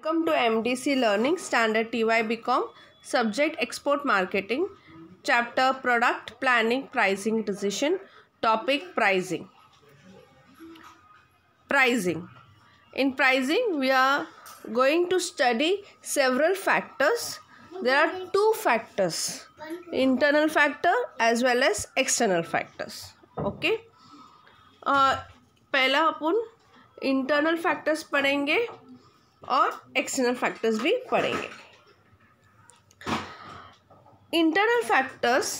Welcome to MDC Learning Standard TY BCom Subject Export Marketing Chapter Product Planning Pricing Decision Topic Pricing. In pricing we are going to study several factors. There are two factors, internal factor as well as external factors. Okay. पहला अपन internal factors पढ़ेंगे और external factors भी पढ़ेंगे. Internal factors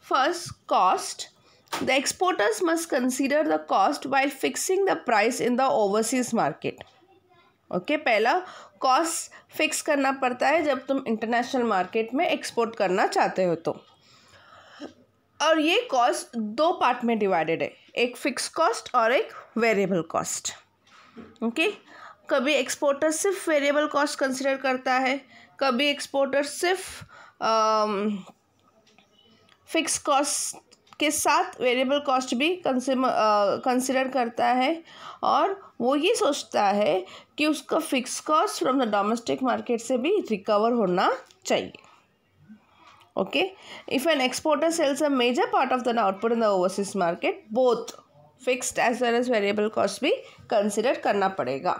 first, cost. The exporters must consider the cost while fixing the price in the overseas market. Okay, पहला cost fix करना पड़ता है जब तुम इंटरनेशनल मार्केट में एक्सपोर्ट करना चाहते हो तो. और ये कॉस्ट दो पार्ट में डिवाइडेड है, एक फिक्स कॉस्ट और एक वेरिएबल कॉस्ट. ओके, कभी एक्सपोर्टर सिर्फ वेरिएबल कॉस्ट कंसिडर करता है, कभी एक्सपोर्टर सिर्फ फिक्स कॉस्ट के साथ वेरिएबल कॉस्ट भी कंसिडर करता है. और वो ये सोचता है कि उसका fix cost from the domestic market से भी रिकवर होना चाहिए. Okay, if an exporter sells a major part of the output in the overseas market, both fixed as well as variable costs भी consider करना पड़ेगा.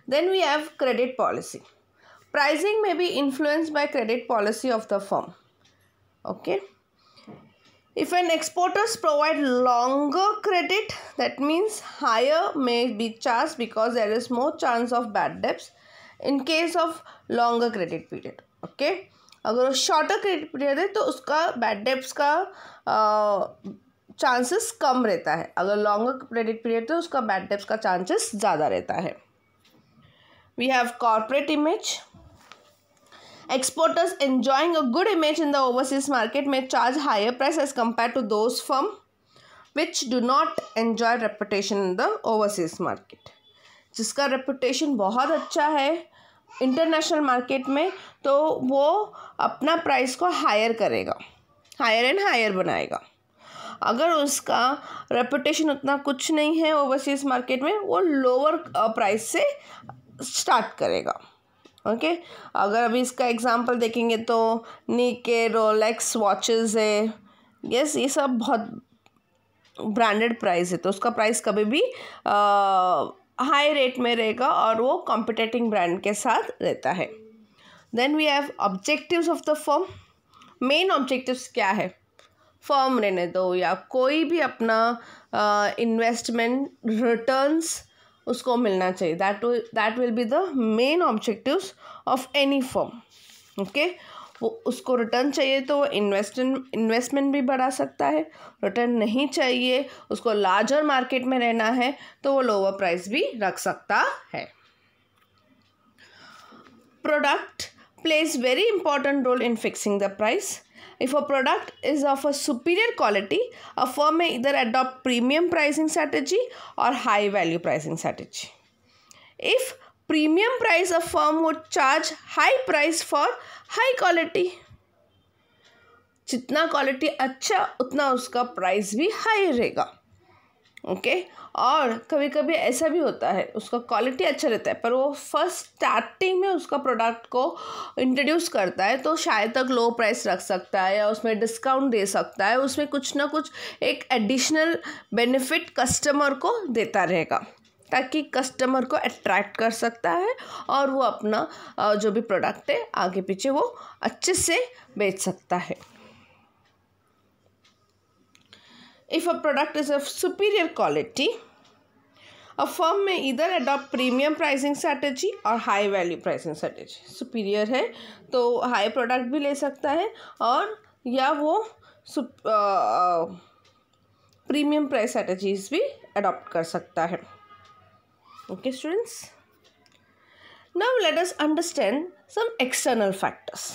Then we have credit policy. Pricing may be influenced by credit policy of the firm. Okay, if an exporters provide longer credit, that means higher may be charged because there is more chance of bad debts in case of longer credit period. Okay, अगर वो shorter credit period है तो उसका bad debts का chances कम रहता है. अगर longer credit period तो उसका बैड डेब्ट्स का चांसेस ज़्यादा रहता है. We have corporate image. Exporters enjoying a good image in the overseas market may charge higher price as compared to those firm which do not enjoy reputation in the overseas market. जिसका reputation बहुत अच्छा है international market में तो वो अपना price को higher करेगा, हायर एंड हायर बनाएगा. अगर उसका रेपुटेशन उतना कुछ नहीं है ओवरसीज मार्केट में, वो लोअर प्राइस से स्टार्ट करेगा. ओके, अगर अभी इसका एग्जांपल देखेंगे तो निके, रोलेक्स वॉचेस है, यस, ये सब बहुत ब्रांडेड प्राइस है तो उसका प्राइस कभी भी हाई रेट में रहेगा और वो कॉम्पिटिटिंग ब्रांड के साथ रहता है. Then we have objectives of the firm. Main objectives क्या है? फर्म रहने दो या कोई भी अपना इन्वेस्टमेंट रिटर्न्स उसको मिलना चाहिए. That will be the main objectives of any firm. Okay, वो उसको रिटर्न चाहिए तो वो इन्वेस्टमेंट भी बढ़ा सकता है. रिटर्न नहीं चाहिए, उसको लार्जर मार्केट में रहना है तो वो लोअर प्राइस भी रख सकता है. Product plays very important role in fixing the price. If a product is of a superior quality, a firm may either adopt premium pricing strategy और high value pricing strategy. If premium price, a firm would charge high price for high quality. जितना quality अच्छा उतना उसका price भी high रहेगा. Okay, और कभी कभी ऐसा भी होता है उसका क्वालिटी अच्छा रहता है पर वो फर्स्ट स्टार्टिंग में उसका प्रोडक्ट को इंट्रोड्यूस करता है तो शायद तक लो प्राइस रख सकता है या उसमें डिस्काउंट दे सकता है, उसमें कुछ ना कुछ एक एडिशनल बेनिफिट कस्टमर को देता रहेगा ताकि कस्टमर को अट्रैक्ट कर सकता है और वो अपना जो भी प्रोडक्ट है आगे पीछे वो अच्छे से बेच सकता है. If a product is of superior quality, a firm may either adopt premium pricing strategy और high value pricing strategy. Superior है तो हाई प्रोडक्ट भी ले सकता है और या वो प्रीमियम प्राइस स्ट्रैटेजीज भी अडॉप्ट कर सकता है. Okay students, now let us understand some external factors.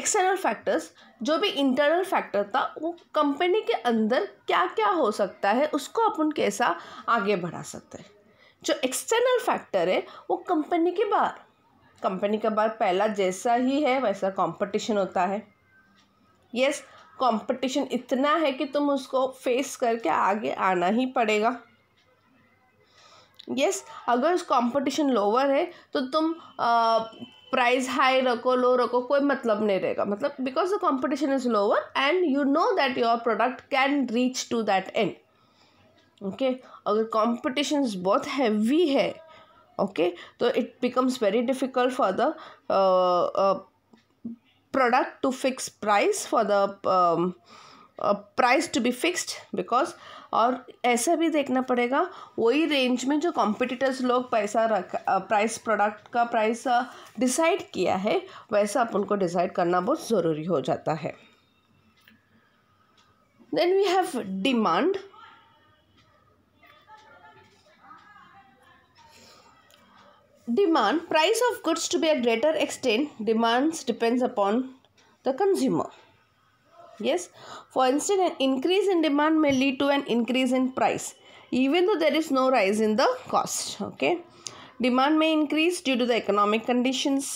External factors जो भी internal factor था वो कंपनी के अंदर क्या क्या हो सकता है उसको अपन कैसा आगे बढ़ा सकते हैं. जो external factor है वो कंपनी के बाहर पहला जैसा ही है वैसा कंपटीशन होता है. यस, कंपटीशन इतना है कि तुम उसको फेस करके आगे आना ही पड़ेगा. यस, अगर कंपटीशन लोअर है तो तुम प्राइस हाई रखो लो रखो कोई मतलब नहीं रहेगा, मतलब because the competition is lower and you know that your product can reach to that end. Okay, अगर कंपटीशन बहुत हैवी है, ओके, तो it becomes very difficult for the product to fix price, for the price to be fixed, because और ऐसा भी देखना पड़ेगा वही रेंज में जो कॉम्पिटिटर्स लोग प्राइस प्रोडक्ट का प्राइस डिसाइड किया है वैसा अपन को डिसाइड करना बहुत ज़रूरी हो जाता है. Then we have demand. Demand, price of goods to be a greater extent, demands depends upon the consumer. Yes, for instance, an increase in demand may lead to an increase in price, even though there is no rise in the cost. Okay, demand may increase due to the economic conditions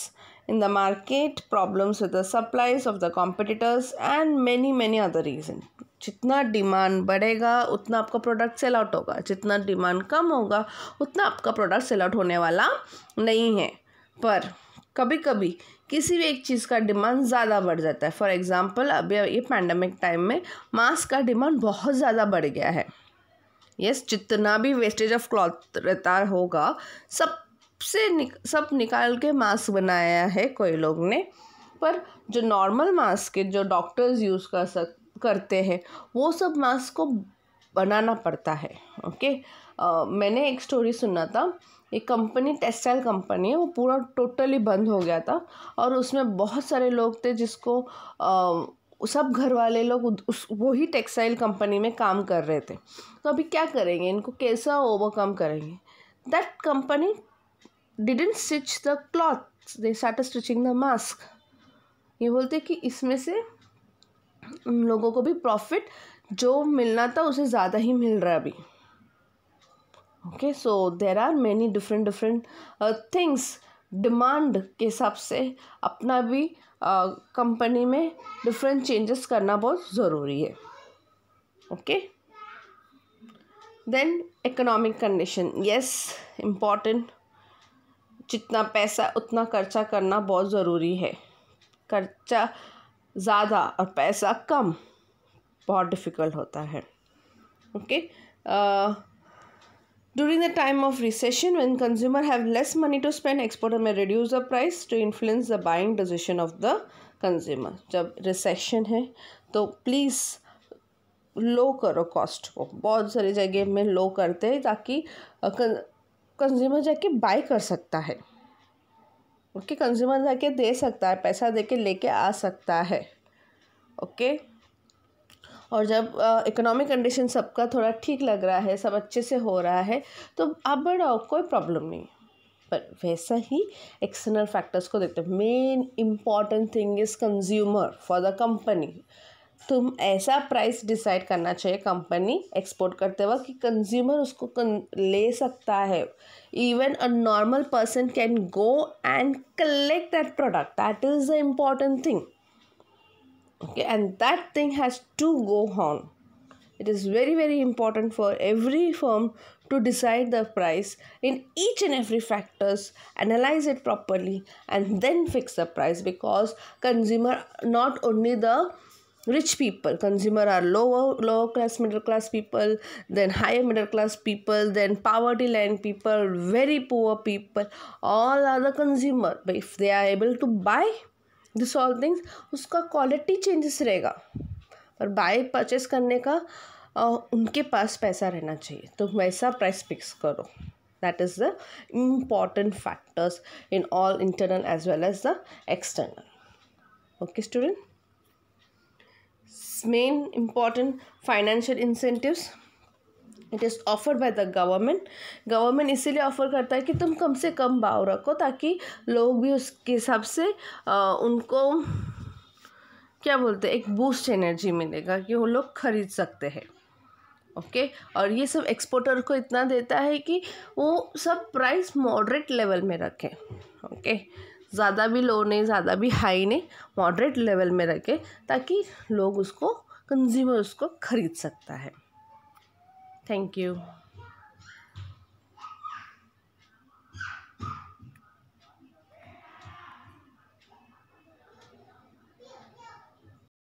in the market, problems with the supplies of the competitors, and many other reasons. जितना demand बढ़ेगा उतना आपका product sell out होगा, जितना demand कम होगा उतना आपका product sell out होने वाला नहीं है. पर कभी कभी किसी भी एक चीज़ का डिमांड ज़्यादा बढ़ जाता है. फॉर एग्जांपल अभी ये पैंडमिक टाइम में मास्क का डिमांड बहुत ज़्यादा बढ़ गया है. यस, जितना भी वेस्टेज ऑफ क्लॉथ रहता होगा सब निकाल के मास्क बनाया है कोई लोग ने. पर जो नॉर्मल मास्क है जो डॉक्टर्स यूज़ करते हैं वो सब मास्क को बनाना पड़ता है. ओके, मैंने एक स्टोरी सुना था. एक कंपनी, टेक्सटाइल कंपनी है, वो पूरा टोटली बंद हो गया था और उसमें बहुत सारे लोग थे जिसको सब घर वाले लोग वही टेक्सटाइल कंपनी में काम कर रहे थे. तो अभी क्या करेंगे, इनको कैसा ओवरकम करेंगे. That company didn't stitch the cloth, they started stitching the mask. ये बोलते कि इसमें से उन लोगों को भी प्रॉफिट जो मिलना था उसे ज़्यादा ही मिल रहा है अभी. Okay, so there are many different things. Demand के हिसाब से अपना भी कंपनी में डिफरेंट चेंजेस करना बहुत ज़रूरी है. Okay, then economic condition. Yes, important. जितना पैसा उतना खर्चा करना बहुत ज़रूरी है. खर्चा ज़्यादा और पैसा कम बहुत डिफ़िकल्ट होता है. Okay, during the time of recession when consumer have less money to spend, exporter may reduce the price to influence the buying decision of the consumer. जब रिसेशन है तो प्लीज़ लो करो कॉस्ट को. बहुत सारी जगह में लो करते हैं ताकि कंज्यूमर जाके बाय कर सकता है. ओके, कंज्यूमर जाके दे सकता है, पैसा दे के लेके आ सकता है. ओके, और जब इकोनॉमिक कंडीशन सबका थोड़ा ठीक लग रहा है, सब अच्छे से हो रहा है तो आप बढ़ाओ, कोई प्रॉब्लम नहीं. पर वैसा ही एक्सटर्नल फैक्टर्स को देखते हैं. Main important thing is consumer for the company. तुम ऐसा प्राइस डिसाइड करना चाहिए कंपनी एक्सपोर्ट करते वक्त कि कंज्यूमर उसको ले सकता है. Even a normal person can go and collect that product. That is the important thing. Okay, and that thing has to go on. It is very important for every firm to decide the price in each and every factors, analyze it properly and then fix the price, because consumer, not only the rich people, consumer are lower class, middle class people, then higher middle class people, then poverty line people, very poor people, all are the consumer. But if they are able to buy this all things, उसका quality changes रहेगा. और bye purchase करने का उनके पास पैसा रहना चाहिए, तो वैसा प्राइस फिक्स करो. That is the important factors in all internal as well as the external. Okay student, main important financial incentives. It is offered by the government. Government इसीलिए ऑफर करता है कि तुम कम से कम भाव रखो ताकि लोग भी उसके हिसाब से उनको क्या बोलते हैं, एक बूस्ट एनर्जी मिलेगा कि वो लोग खरीद सकते हैं. ओके, और ये सब एक्सपोर्टर को इतना देता है कि वो सब प्राइस मॉडरेट लेवल में रखें. ओके, ज़्यादा भी लो नहीं, ज़्यादा भी हाई नहीं, मॉडरेट लेवल में रखें ताकि लोग उसको, कंज्यूमर उसको खरीद सकता है. Thank you.